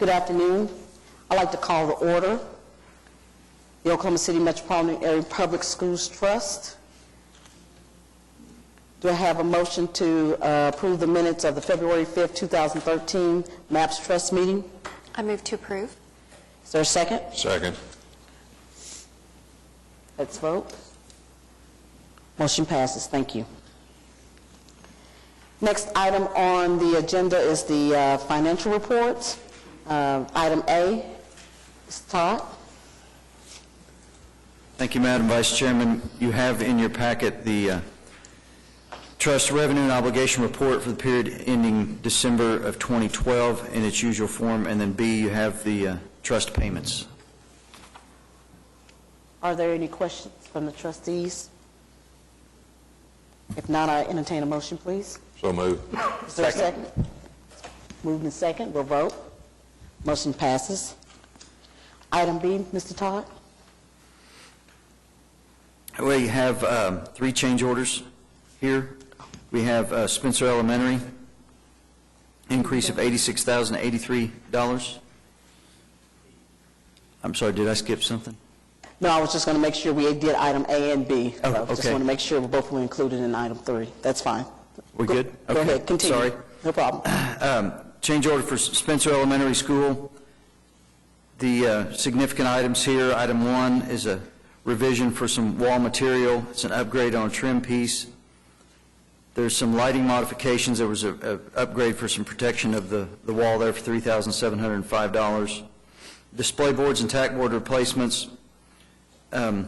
Good afternoon. I'd like to call to order the Oklahoma City Metropolitan Area Public Schools Trust. Do I have a motion to approve the minutes of the February 5th, 2013 MAPS Trust meeting? I move to approve. Is there a second? Second. Let's vote. Motion passes. Thank you. Next item on the agenda is the financial reports. Item A, Mr. Todd. Thank you, Madam Vice Chairman. You have in your packet the Trust Revenue and Obligation Report for the period ending December of 2012 in its usual form, and then B, you have the trust payments. Are there any questions from the trustees? If not, I entertain a motion, please. So moved. Is there a second? Moved and second. We'll vote. Motion passes. Item B, Mr. Todd. We have 3 change orders here. We have Spencer Elementary, increase of $86,083. I'm sorry, did I skip something? No, I was just going to make sure we did item A and B. Oh, So I just okay. want to make sure we both were included in item 3. That's fine. We good? Go ahead, continue. Sorry. No problem. Change order for Spencer Elementary School. The significant items here, item 1 is a revision for some wall material. It's an upgrade on a trim piece. There's some lighting modifications. There was an upgrade for some protection of the wall there for $3,705. Display boards and tack board replacements for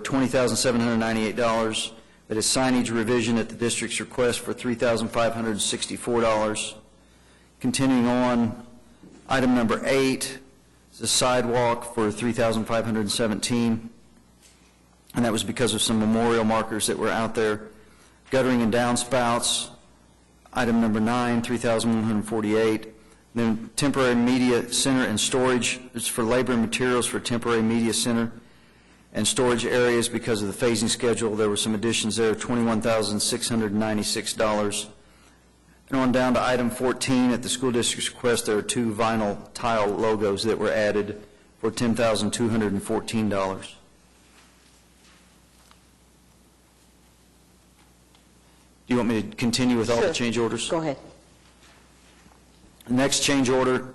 $20,798. That is signage revision at the district's request for $3,564. Continuing on, item number 8 is a sidewalk for $3,517, and that was because of some memorial markers that were out there. Guttering and downspouts, item number 9, $3,148. Then temporary media center and storage is for labor and materials for temporary media center and storage areas because of the phasing schedule. There were some additions there, $21,696. And on down to item 14, at the school district's request, there are 2 vinyl tile logos that were added for $10,214. Do you want me to continue with all the change orders? Go ahead. The next change order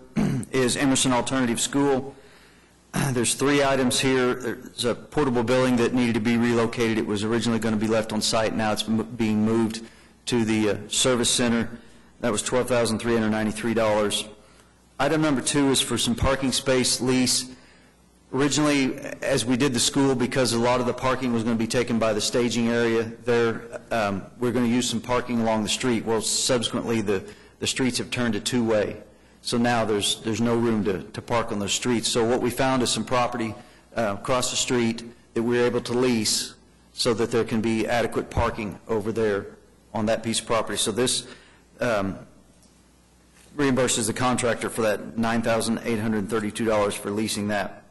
is Emerson Alternative School. There's 3 items here. There's a portable building that needed to be relocated. It was originally going to be left on site. Now it's being moved to the service center. That was $12,393. Item number 2 is for some parking space lease. Originally, as we did the school, because a lot of the parking was going to be taken by the staging area there, we're going to use some parking along the street. Well, subsequently, the streets have turned to 2-way. So now there's no room to park on those streets. So what we found is some property across the street that we were able to lease so that there can be adequate parking over there on that piece of property. So this reimburses the contractor for that $9,832 for leasing that.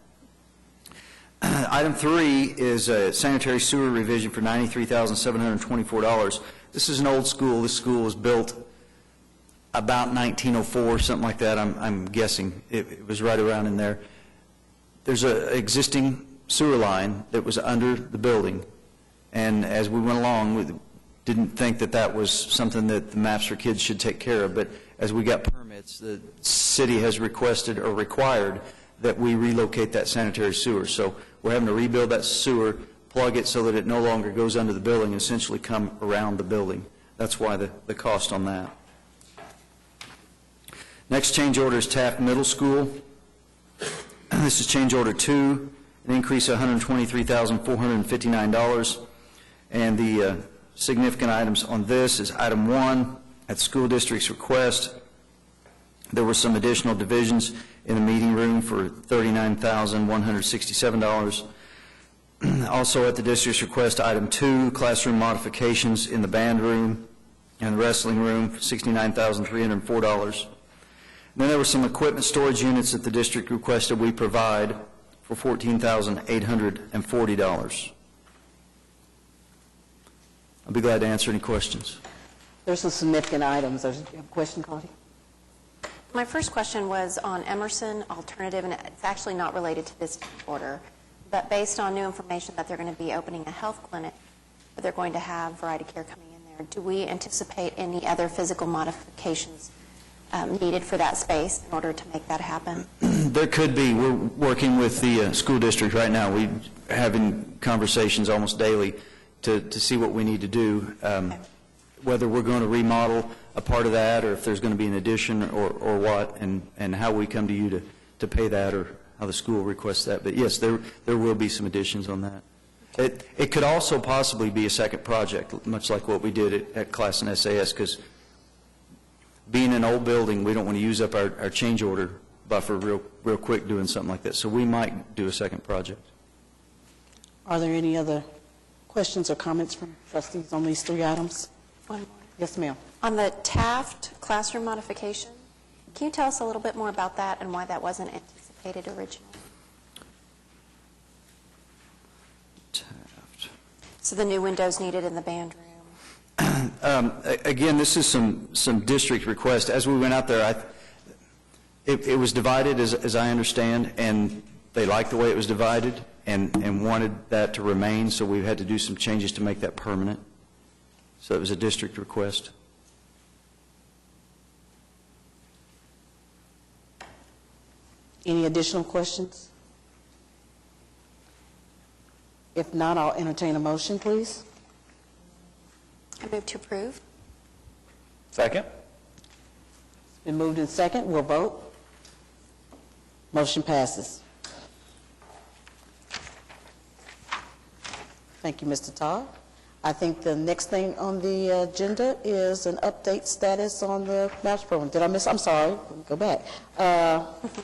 Item 3 is a sanitary sewer revision for $93,724. This is an old school. This school was built about 1904, something like that. I'm guessing it was right around in there. There's an existing sewer line that was under the building, and as we went along, we didn't think that was something that the Maps for Kids should take care of, but as we got permits, the city has requested or required that we relocate that sanitary sewer. So we're having to rebuild that sewer, plug it so that it no longer goes under the building, and essentially come around the building. That's why the cost on that. Next change order is Taft Middle School. This is change order 2, an increase of $123,459. And the significant items on this is item 1, at the school district's request, there were some additional divisions in the meeting room for $39,167. Also at the district's request, item 2, classroom modifications in the band room and the wrestling room for $69,304. Then there were some equipment storage units that the district requested we provide for $14,840. I'll be glad to answer any questions. There's some significant items. You have a question, Claudia? My first question was on Emerson Alternative, and it's actually not related to this order, but based on new information that they're going to be opening a health clinic, but they're going to have variety care coming in there, do we anticipate any other physical modifications needed for that space in order to make that happen? There could be. We're working with the school district right now. We're having conversations almost daily to see what we need to do, whether we're going to remodel a part of that or if there's going to be an addition or what, and how we come to you to pay that or how the school requests that. But yes, there will be some additions on that. It could also possibly be a second project, much like what we did at Class and SAS, because being an old building, we don't want to use up our change order buffer real quick doing something like that. So we might do a second project. Are there any other questions or comments from trustees on these three items? One more. Yes, ma'am. On the Taft classroom modification, can you tell us a little bit more about that and why that wasn't anticipated originally? Taft. So the new windows needed in the band room. Again, this is some district request. As we went out there, it was divided, as I understand, and they liked the way it was divided and wanted that to remain, so we had to do some changes to make that permanent. So it was a district request. Any additional questions? If not, I'll entertain a motion, please. I move to approve. Second. It's been moved in second. We'll vote. Motion passes. Thank you, Mr. Todd. I think the next thing on the agenda is an update status on the MAPS program. Did I miss? I'm sorry. Let me go back.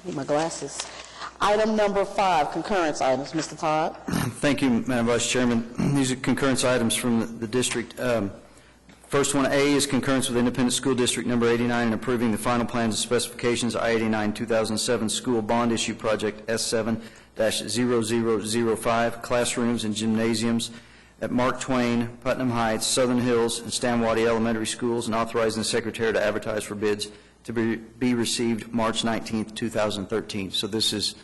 Need my glasses. Item number 5, concurrence items. Mr. Todd. Thank you, Madam Vice Chairman. These are concurrence items from the district. First one, A, is concurrence with Independent School District number 89 in approving the final plans and specifications I-89 2007 School Bond Issue Project S7-0005, classrooms and gymnasiums at Mark Twain, Putnam Heights, Southern Hills, and Stanwaty Elementary Schools, and authorizing the Secretary to advertise for bids to be received March 19th, 2013. So this is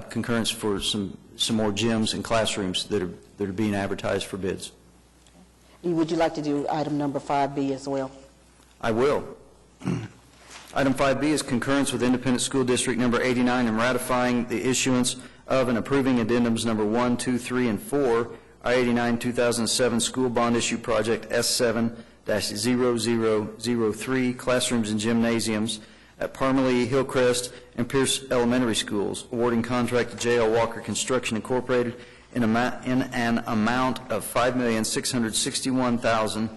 concurrence for some more gyms and classrooms that are being advertised for bids. Would you like to do item number 5B as well? I will. Item 5B is concurrence with Independent School District number 89 in ratifying the issuance of and approving addendums number 1, 2, 3, and 4, I-89 2007 School Bond Issue Project S7-0003, classrooms and gymnasiums at Parmalee, Hillcrest, and Pierce Elementary Schools, awarding contract to J.L. Walker Construction Incorporated in an amount of $5,661,000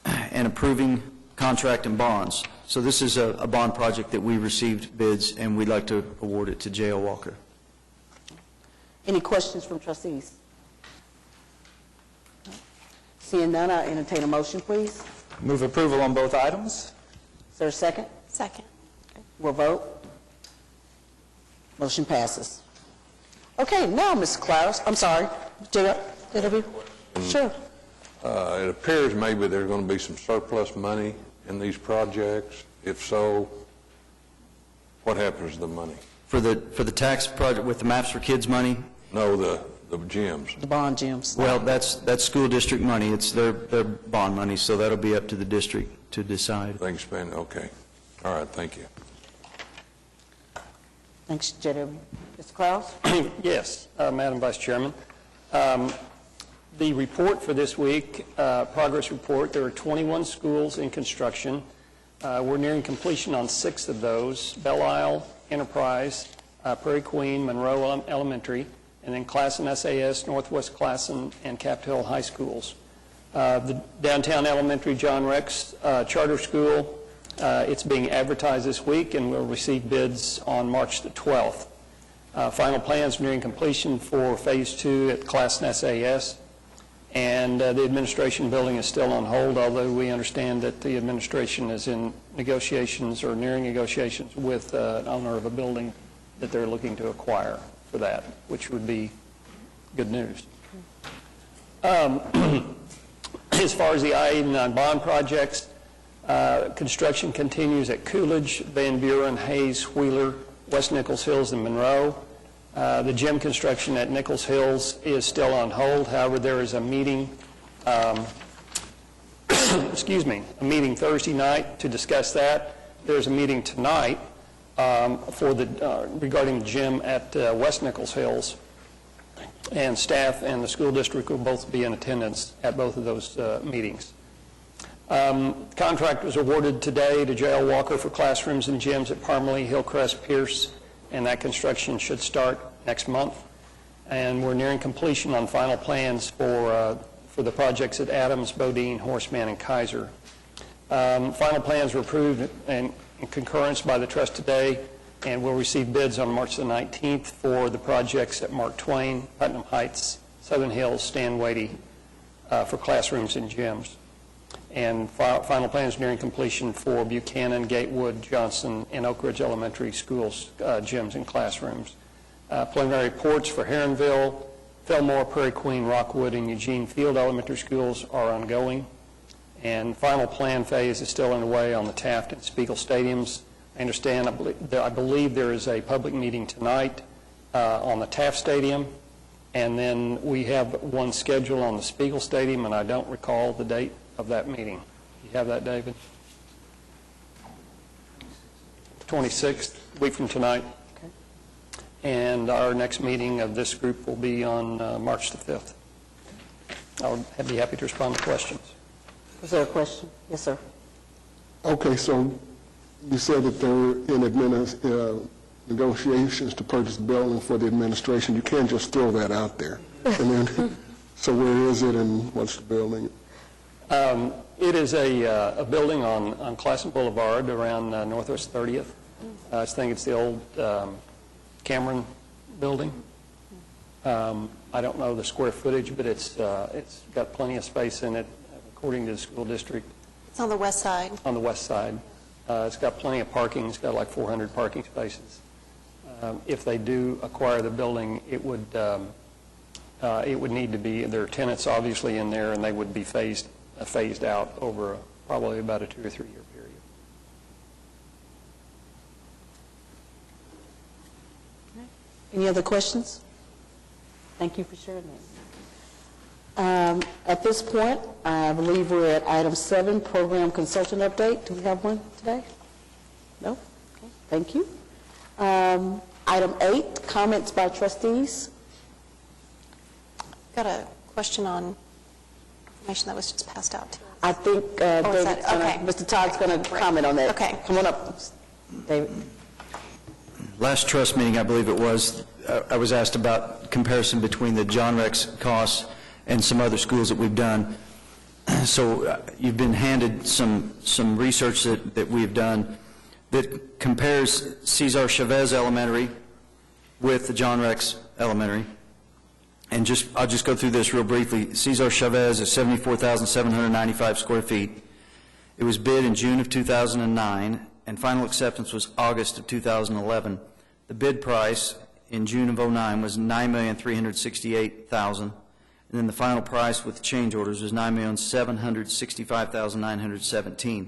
and approving contract and bonds. So this is a bond project that we received bids, and we'd like to award it to J.L. Walker. Any questions from trustees? Seeing none, I'll entertain a motion, please. Move approval on both items. Is there a second? Second. We'll vote. Motion passes. Okay, now, Ms. Claus, I'm sorry, JW? Sure. It appears maybe there's going to be some surplus money in these projects. If so, what happens to the money? For the tax project with the Maps for Kids money? No, the gyms. The bond gyms. Well, that's school district money. It's their bond money, so that'll be up to the district to decide. They can spend, okay. All right, thank you. Thanks, JW. Mr. Klaus? Yes, Madam Vice Chairman. The report for this week, progress report, there are 21 schools in construction. We're nearing completion on 6 of those: Belle Isle, Enterprise, Prairie Queen, Monroe Elementary, and then Classen SAS, Northwest Classen, and Capitol Hill High Schools. The Downtown Elementary John Rex Charter School, it's being advertised this week, and we'll receive bids on March the 12th. Final plans nearing completion for Phase 2 at Classen SAS, and the administration building is still on hold, although we understand that the administration is in negotiations or nearing negotiations with an owner of a building that they're looking to acquire for that, which would be good news. As far as the I-89 bond projects, Construction continues at Coolidge, Van Buren, Hayes, Wheeler, West Nichols Hills, and Monroe. The gym construction at Nichols Hills is still on hold. However, there is a meeting, excuse me, a meeting Thursday night to discuss that. There's a meeting tonight regarding the gym at West Nichols Hills, and staff and the school district will both be in attendance at both of those meetings. Contract was awarded today to J.L. Walker for classrooms and gyms at Parmalee, Hillcrest, Pierce, and that construction should start next month. And we're nearing completion on final plans for the projects at Adams, Bodine, Horseman, and Kaiser. Final plans were approved in concurrence by the trust today, and we'll receive bids on March the 19th for the projects at Mark Twain, Putnam Heights, Southern Hills, Stanwatie for classrooms and gyms. And final plans nearing completion for Buchanan, Gatewood, Johnson, and Oak Ridge Elementary Schools gyms and classrooms. Preliminary reports for Heronville, Fillmore, Prairie Queen, Rockwood, and Eugene Field Elementary Schools are ongoing. And final plan phase is still underway on the Taft and Spiegel stadiums. I believe there is a public meeting tonight on the Taft Stadium, and then we have one scheduled on the Spiegel Stadium, and I don't recall the date of that meeting. You have that, David? 26th, a week from tonight. Okay. And our next meeting of this group will be on March the 5th. I'll be happy to respond to questions. Is there a question? Yes, sir. Okay, so you said that they were in negotiations to purchase the building for the administration. You can't just throw that out there. And then, so where is it and what's the building? It is a building on Classen Boulevard around Northwest 30th. I think it's the old Cameron building. I don't know the square footage, but it's got plenty of space in it, according to the school district. It's on the west side. On the west side. It's got plenty of parking. It's got like 400 parking spaces. If they do acquire the building, it would need to be, there are tenants obviously in there, and they would be phased out over probably about a 2 or 3 year period. Any other questions? Thank you for sharing that. At this point, I believe we're at item 7, program consultant update. Do we have one today? No? Okay, thank you. Item 8, comments by trustees. Got a question on information that was just passed out to us. I think Mr. Todd's going to comment on that. Okay. Come on up, David. Last trust meeting, I believe it was, I was asked about comparison between the John Rex costs and some other schools that we've done. So you've been handed some research that we've done that compares Cesar Chavez Elementary with the John Rex Elementary. And I'll just go through this real briefly. Cesar Chavez is 74,795 square feet. It was bid in June of 2009, and final acceptance was August of 2011. The bid price in June of 2009 was $9,368,000, and then the final price with change orders was $9,765,917.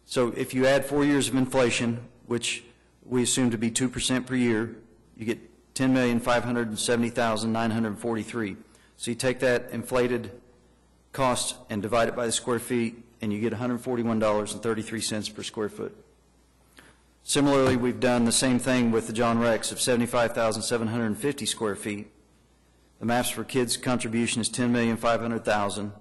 So if you add 4 years of inflation, which we assume to be 2% per year, you get $10,570,943. So you take that inflated cost and divide it by the square feet, and you get $141.33 per square foot. Similarly, we've done the same thing with the John Rex of 75,750 square feet. The Maps for Kids contribution is $10,500,000.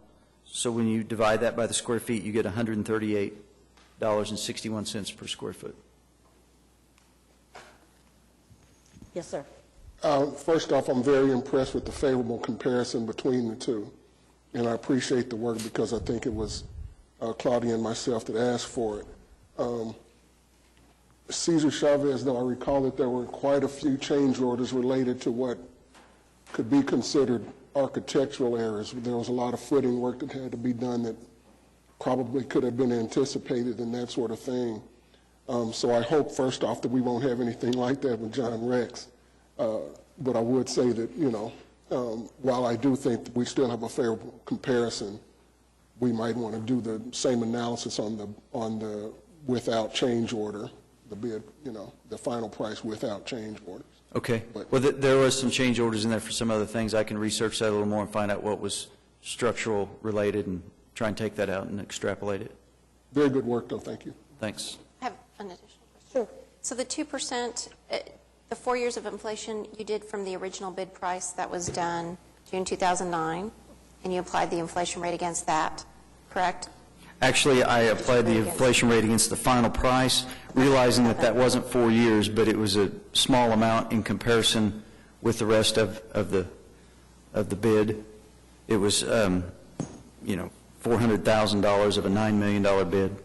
So when you divide that by the square feet, you get $138.61 per square foot. Yes, sir. First off, I'm very impressed with the favorable comparison between the two, and I appreciate the work because I think it was Claudia and myself that asked for it. Cesar Chavez, though, I recall that there were quite a few change orders related to what could be considered architectural errors. There was a lot of footing work that had to be done that probably could have been anticipated and that sort of thing. So I hope, first off, that we won't have anything like that with John Rex. But I would say that, while I do think that we still have a favorable comparison, we might want to do the same analysis on the without change order, the bid, the final price without change orders. Okay. Well, there was some change orders in there for some other things. I can research that a little more and find out what was structural related and try and take that out and extrapolate it. Very good work, though. Thank you. I Thanks. have an additional question. Sure. So the 2%, the 4 years of inflation you did from the original bid price that was done June 2009, and you applied the inflation rate against that, correct? Actually, I applied the inflation rate against the final price, realizing that that wasn't 4 years, but it was a small amount in comparison with the rest of the bid. It was, $400,000 of a $9 million bid.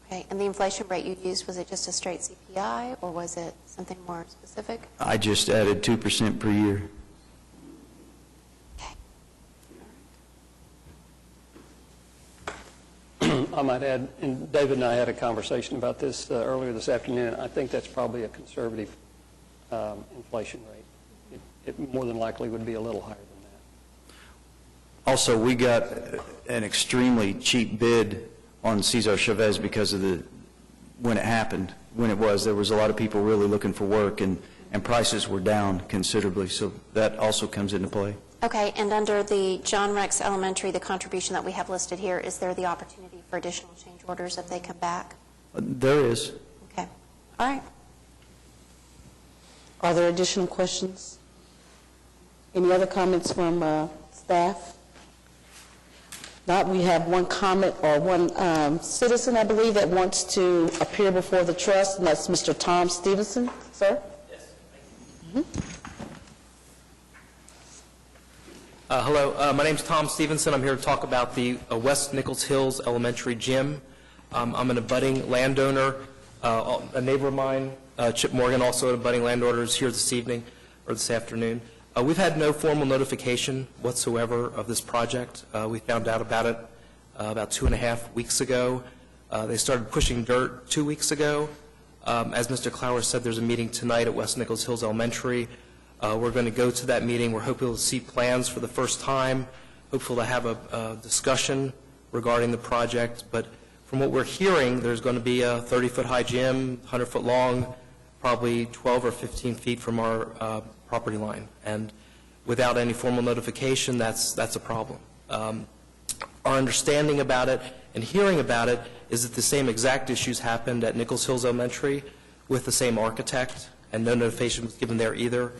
Okay, and the inflation rate you used, was it just a straight CPI, or was it something more specific? I just added 2% per year. I might add, and David and I had a conversation about this earlier this afternoon. I think that's probably a conservative inflation rate. It more than likely would be a little higher than that. Also, we got an extremely cheap bid on Cesar Chavez because of when it happened, there was a lot of people really looking for work, and prices were down considerably, so that also comes into play. Okay, and under the John Rex Elementary, the contribution that we have listed here, is there the opportunity for additional change orders if they come back? There is. Okay, all right. Are there additional questions? Any other comments from staff? Not, we have one comment or one citizen, I believe, that wants to appear before the trust, and that's Mr. Tom Stevenson. Sir? Yes. Hello, my name's Tom Stevenson. I'm here to talk about the West Nichols Hills Elementary Gym. I'm an abutting landowner. A neighbor of mine, Chip Morgan, also an abutting landowner, is here this evening or this afternoon. We've had no formal notification whatsoever of this project. We found out about it about 2.5 weeks ago. They started pushing dirt 2 weeks ago. As Mr. Clower said, there's a meeting tonight at West Nichols Hills Elementary. We're going to go to that meeting. We're hoping to see plans for the first time, hopeful to have a discussion regarding the project. But from what we're hearing, there's going to be a 30-foot high gym, 100-foot long, probably 12 or 15 feet from our property line. And without any formal notification, that's a problem. Our understanding about it and hearing about it is that the same exact issues happened at Nichols Hills Elementary with the same architect, and no notification was given there either.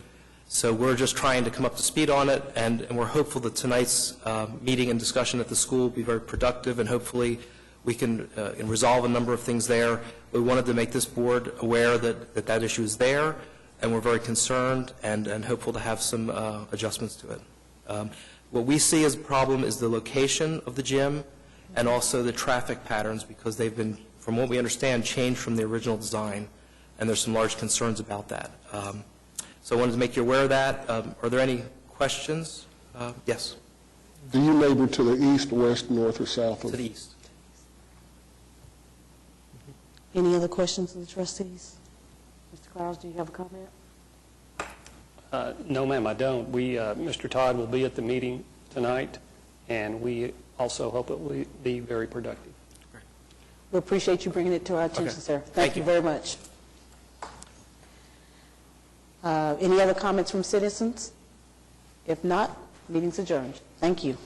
So we're just trying to come up to speed on it, and we're hopeful that tonight's meeting and discussion at the school will be very productive, and hopefully we can resolve a number of things there. We wanted to make this board aware that issue is there, and we're very concerned and hopeful to have some adjustments to it. What we see as a problem is the location of the gym and also the traffic patterns, because they've been, from what we understand, changed from the original design, and there's some large concerns about that. So I wanted to make you aware of that. Are there any questions? Yes. Do you neighbor to the east, west, north, or south of? To the east. Any other questions of the trustees? Mr. Clowes, do you have a comment? No, ma'am, I don't. Mr. Todd will be at the meeting tonight, and we also hope it will be very productive. We appreciate you bringing it to our attention, Okay. sir. Thank you you. very much. Any other comments from citizens? If not, meeting's adjourned. Thank you.